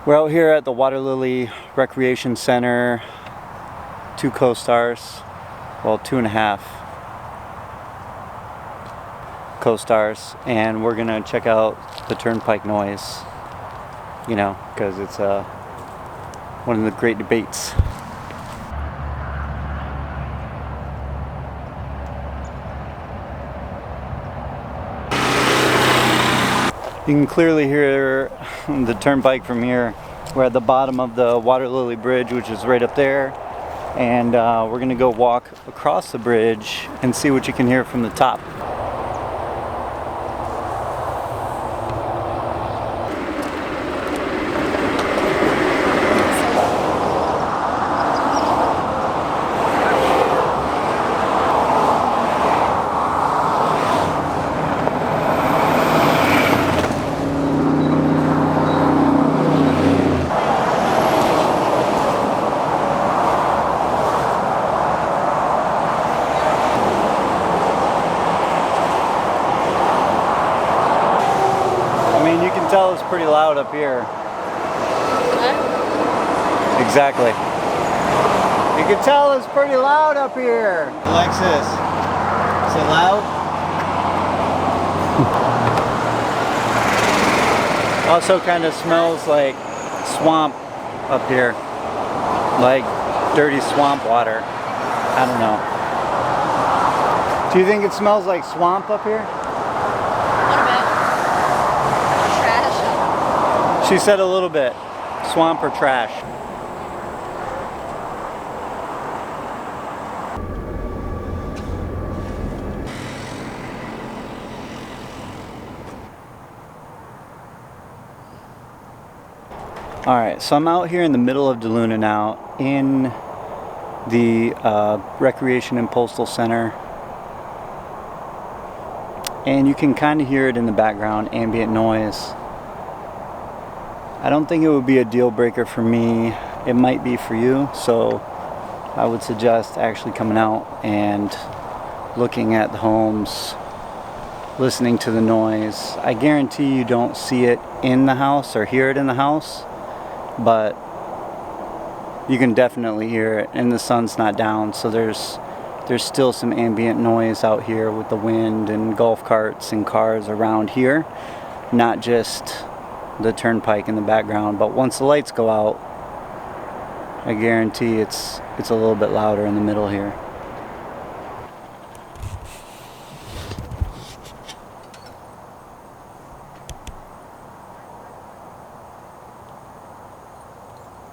We're out here at the Water Lily Recreation Center, 2 co-stars, well 2.5 co-stars, and we're gonna check out the Turnpike noise, you know, because it's one of the great debates. You can clearly hear the Turnpike from here. We're at the bottom of the Water Lily Bridge, which is right up there, and we're gonna go walk across the bridge and see what you can hear from the top. You can tell it's pretty loud up here. What? Exactly. You can tell it's pretty loud up here. Alexis, is it loud? Also kind of smells like swamp up here. Like dirty swamp water. I don't know. Do you think it smells like swamp up here? She said a little bit. Swamp or trash. Alright, so I'm out here in the middle of DeLuna now in the Recreation and Postal Center. And you can kind of hear it in the background, ambient noise. I don't think it would be a deal breaker for me. It might be for you, so I would suggest actually coming out and looking at the homes, listening to the noise. I guarantee you don't see it in the house or hear it in the house, but you can definitely hear it, and the sun's not down, so there's still some ambient noise out here with the wind and golf carts and cars around here, not just the Turnpike in the background. But once the lights go out, I guarantee it's a little bit louder in the middle here.